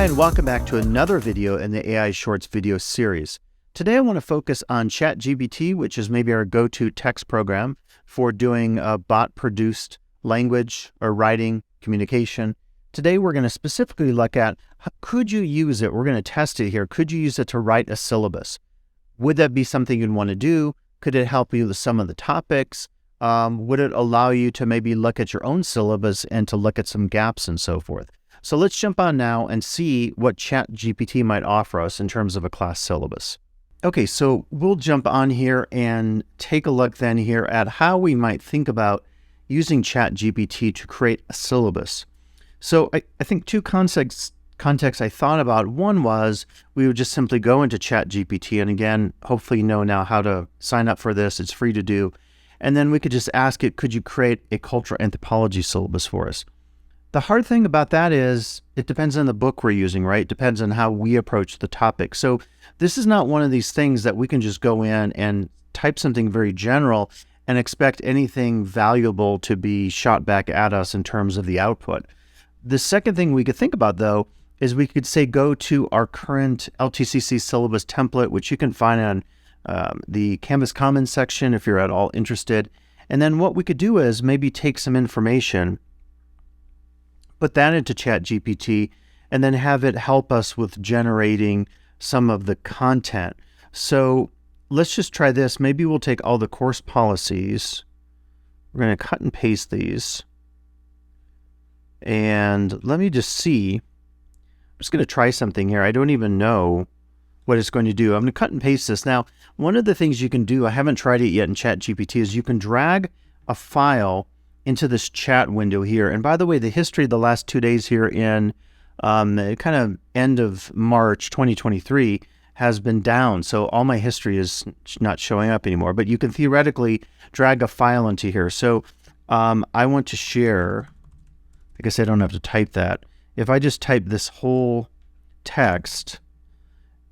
Hi, and welcome back to another video in the AI Shorts video series. Today I want to focus on Chat GPT, which is maybe our go-to text program for doing bot-produced language or writing communication. Today we're going to specifically look at, could you use it? We're going to test it here. Could you use it to write a syllabus? Would that be something you'd want to do? Could it help you with some of the topics? Would it allow you to maybe look at your own syllabus and to look at some gaps and so forth? So let's jump on now and see what Chat GPT might offer us in terms of a class syllabus. Okay, so we'll jump on here and take a look then here at how we might think about using Chat GPT to create a syllabus. So I think two contexts I thought about. One was we would just simply go into Chat GPT, and again, hopefully you know now how to sign up for this. It's free to do. And then we could just ask it, could you create a cultural anthropology syllabus for us? The hard thing about that is it depends on the book we're using, right? It depends on how we approach the topic. So this is not one of these things that we can just go in and type something very general and expect anything valuable to be shot back at us in terms of the output. The second thing we could think about, though, is we could say go to our current LTCC syllabus template, which you can find on the Canvas Commons section if you're at all interested. And then what we could do is maybe take some information, put that into Chat GPT, and then have it help us with generating some of the content. So let's just try this. Maybe we'll take all the course policies. We're going to cut and paste these. And let me just see. I'm just going to try something here. I don't even know what it's going to do. I'm going to cut and paste this. Now, one of the things you can do, I haven't tried it yet in Chat GPT, is you can drag a file into this chat window here. And by the way, the history of the last 2 days here in kind of end of March 2023 has been down. So all my history is not showing up anymore, but you can theoretically drag a file into here. So I want to share, I guess I don't have to type that. If I just type this whole text,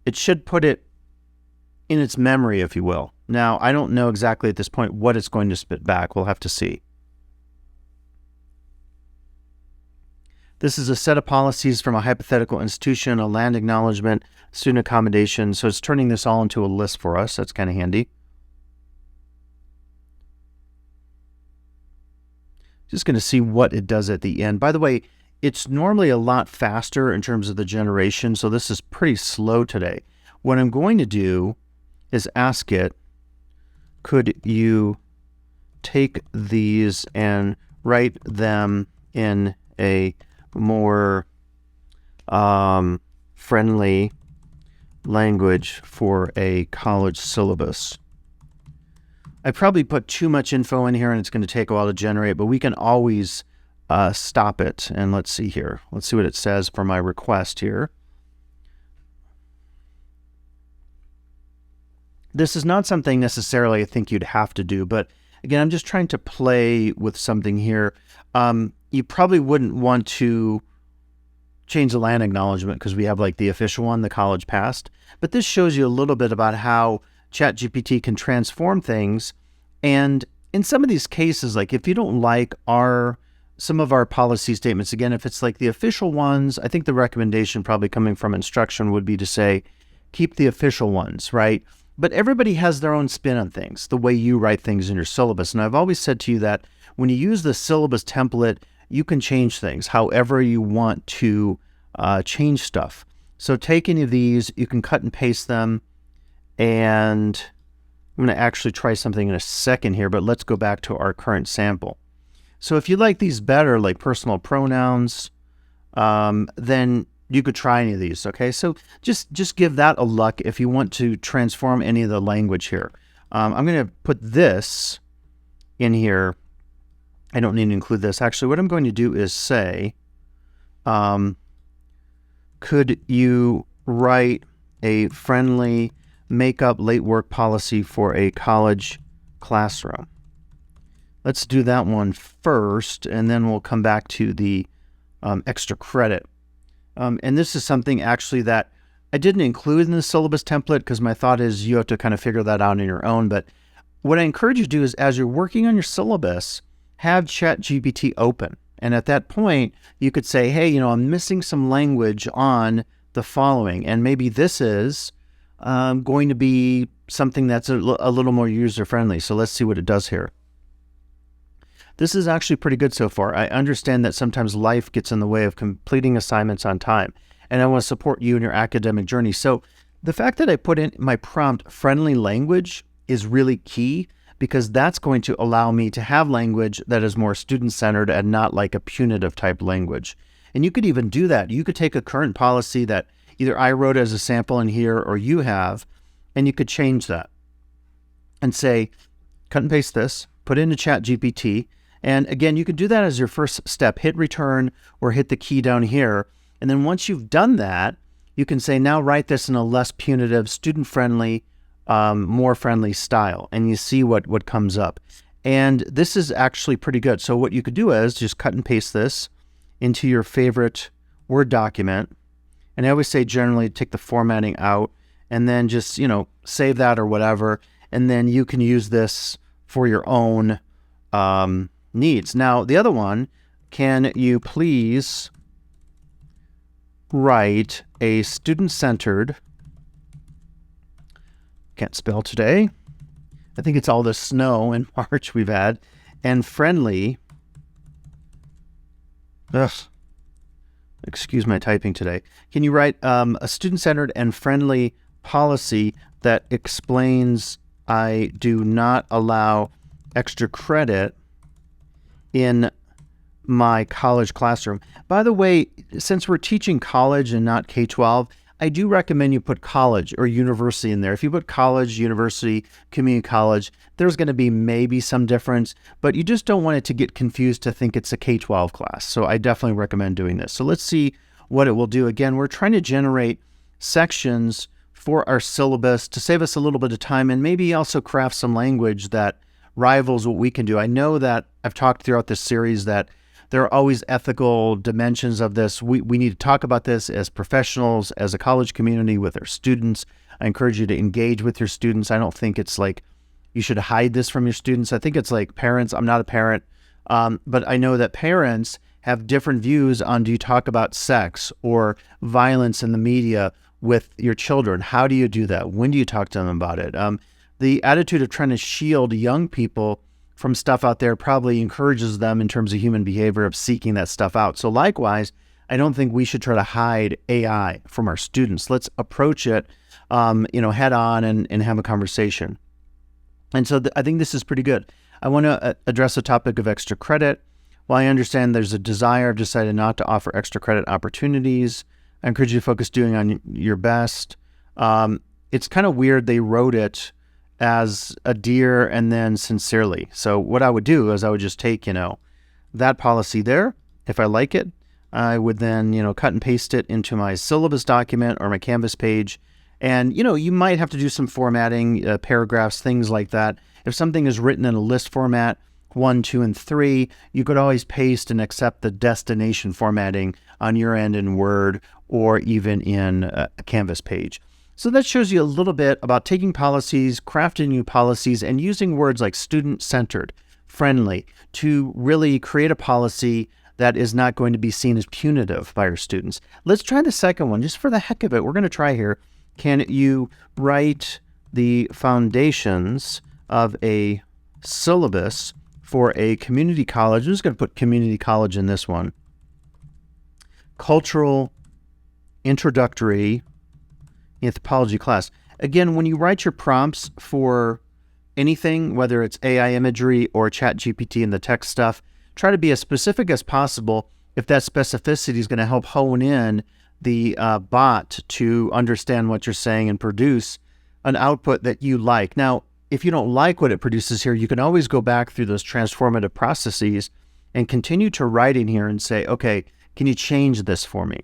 it should put it in its memory, if you will. Now, I don't know exactly at this point what it's going to spit back. We'll have to see. This is a set of policies from a hypothetical institution, a land acknowledgement, student accommodation. So it's turning this all into a list for us. That's kind of handy. Just going to see what it does at the end. By the way, it's normally a lot faster in terms of the generation, so this is pretty slow today. What I'm going to do is ask it, could you take these and write them in a more friendly language for a college syllabus? I probably put too much info in here and it's going to take a while to generate, but we can always stop it. And let's see here. Let's see what it says for my request here. This is not something necessarily I think you'd have to do, but again, I'm just trying to play with something here. You probably wouldn't want to change the land acknowledgement because we have like the official one, the college past. But this shows you a little bit about how ChatGPT can transform things. And in some of these cases, like if you don't like some of our policy statements, again, if it's like the official ones, I think the recommendation probably coming from instruction would be to say, keep the official ones, right? But everybody has their own spin on things, the way you write things in your syllabus. And I've always said to you that when you use the syllabus template, you can change things however you want to change stuff. So take any of these, you can cut and paste them. And I'm going to actually try something in a second here, but let's go back to our current sample. So if you like these better, like personal pronouns, then you could try any of these, okay? So just give that a look if you want to transform any of the language here. I'm going to put this in here. I don't need to include this. Actually, what I'm going to do is say, could you write a friendly make-up late work policy for a college classroom? Let's do that one first, and then we'll come back to the extra credit. And this is something actually that I didn't include in the syllabus template because my thought is you have to kind of figure that out on your own. But what I encourage you to do is as you're working on your syllabus, have Chat GPT open And at that point, you could say, hey, I'm missing some language on the following. And maybe this is going to be something that's a little more user-friendly. So let's see what it does here. This is actually pretty good so far. I understand that sometimes life gets in the way of completing assignments on time, and I want to support you in your academic journey. So the fact that I put in my prompt friendly language is really key, because that's going to allow me to have language that is more student-centered and not like a punitive type language. And you could even do that. You could take a current policy that either I wrote as a sample in here or you have, and you could change that and say, cut and paste this, put it into Chat GPT. And again, you can do that as your first step. Hit return or hit the key down here. And then once you've done that, you can say, now write this in a less punitive, student-friendly, more friendly style. And you see what comes up. And this is actually pretty good. So what you could do is just cut and paste this into your favorite Word document. And I always say generally take the formatting out and then just, save that or whatever. And then you can use this for your own needs. Now, the other one, can you please write a student-centered, can't spell today, I think it's all the snow in March we've had, and friendly, excuse my typing today. Can you write a student-centered and friendly policy that explains I do not allow extra credit in my college classroom? By the way, since we're teaching college and not K-12, I do recommend you put college or university in there. If you put college, university, community college, there's going to be maybe some difference, but you just don't want it to get confused to think it's a K-12 class. So I definitely recommend doing this. So let's see what it will do. Again, we're trying to generate sections for our syllabus to save us a little bit of time and maybe also craft some language that rivals what we can do. I know that I've talked throughout this series that there are always ethical dimensions of this. We need to talk about this as professionals, as a college community with our students. I encourage you to engage with your students. I don't think it's like you should hide this from your students. I think it's like parents. I'm not a parent, but I know that parents have different views on, do you talk about sex or violence in the media with your children? How do you do that? When do you talk to them about it? The attitude of trying to shield young people from stuff out there probably encourages them in terms of human behavior of seeking that stuff out. So likewise, I don't think we should try to hide AI from our students. Let's approach it, head on and have a conversation. And so I think this is pretty good. I want to address the topic of extra credit. While I understand there's a desire, I've decided not to offer extra credit opportunities. I encourage you to focus doing on your best. It's kind of weird they wrote it as a dear and then sincerely. So what I would do is I would just take, that policy there. If I like it, I would then, cut and paste it into my syllabus document or my Canvas page. And, you might have to do some formatting, paragraphs, things like that. If something is written in a list format, 1, 2, and 3, you could always paste and accept the destination formatting on your end in Word or even in a Canvas page. So that shows you a little bit about taking policies, crafting new policies, and using words like student-centered, friendly, to really create a policy that is not going to be seen as punitive by your students. Let's try the second one, just for the heck of it. We're going to try here. Can you write the foundations of a syllabus for a community college? I'm just going to put community college in this one. Cultural introductory anthropology class. Again, when you write your prompts for anything, whether it's AI imagery or Chat GPT and the text stuff, try to be as specific as possible if that specificity is going to help hone in the bot to understand what you're saying and produce an output that you like. Now, if you don't like what it produces here, you can always go back through those transformative processes and continue to write in here and say, okay, can you change this for me?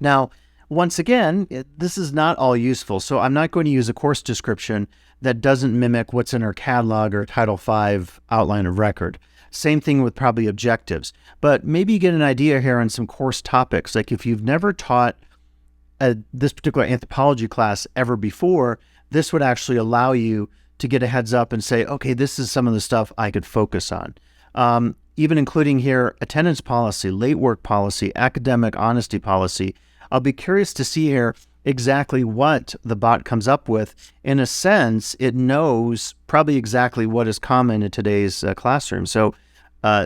Now, once again, this is not all useful, so I'm not going to use a course description that doesn't mimic what's in our catalog or Title V outline of record. Same thing with probably objectives, but maybe you get an idea here on some course topics. Like if you've never taught this particular anthropology class ever before, this would actually allow you to get a heads up and say, okay, this is some of the stuff I could focus on. even including here attendance policy, late work policy, academic honesty policy. I'll be curious to see here exactly what the bot comes up with. In a sense, it knows probably exactly what is common in today's classroom. So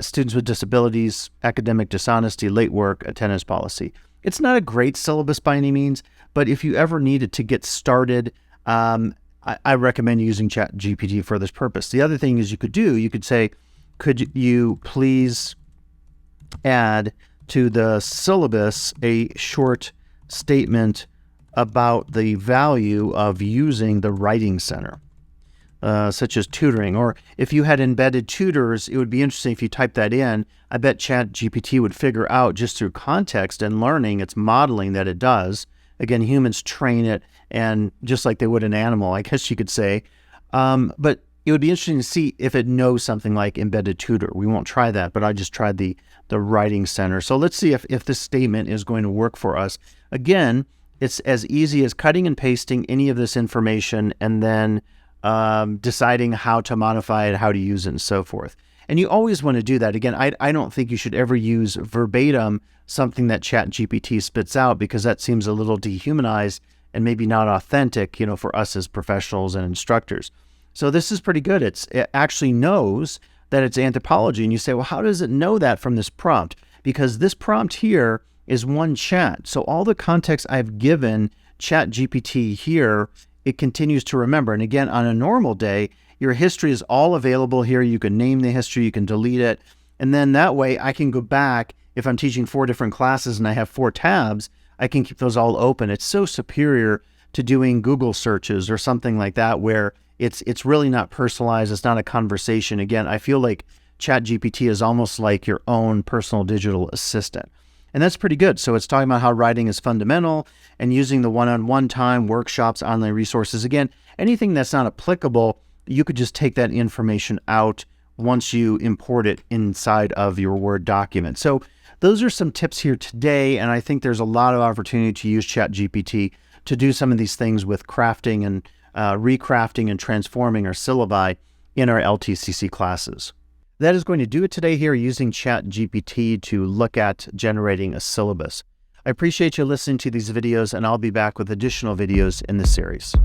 students with disabilities, academic dishonesty, late work, attendance policy. It's not a great syllabus by any means, but if you ever needed to get started, I recommend using Chat GPT for this purpose. The other thing is you could say, could you please add to the syllabus a short statement about the value of using the writing center, such as tutoring. Or if you had embedded tutors, it would be interesting if you typed that in. I bet Chat GPT would figure out just through context and learning, it's modeling that it does. Again, humans train it, and just like they would an animal, I guess you could say. But it would be interesting to see if it knows something like embedded tutor. We won't try that, but I just tried the writing center. So let's see if this statement is going to work for us. Again, it's as easy as cutting and pasting any of this information and then deciding how to modify it, how to use it, and so forth. And you always want to do that. Again, I don't think you should ever use verbatim something that Chat GPT spits out, because that seems a little dehumanized and maybe not authentic, for us as professionals and instructors. So this is pretty good. It actually knows that it's anthropology. And you say, well, how does it know that from this prompt? Because this prompt here is one chat. So all the context I've given Chat GPT here, it continues to remember. And again, on a normal day, your history is all available here. You can name the history, you can delete it. And then that way I can go back. If I'm teaching 4 different classes and I have 4 tabs, I can keep those all open. It's so superior to doing Google searches or something like that, where it's really not personalized. It's not a conversation. Again, I feel like Chat GPT is almost like your own personal digital assistant. And that's pretty good. So it's talking about how writing is fundamental and using the one-on-one time, workshops, online resources. Again, anything that's not applicable, you could just take that information out once you import it inside of your Word document. So those are some tips here today. And I think there's a lot of opportunity to use Chat GPT to do some of these things with crafting and recrafting and transforming our syllabi in our LTCC classes. That is going to do it today here using Chat GPT to look at generating a syllabus. I appreciate you listening to these videos, and I'll be back with additional videos in this series.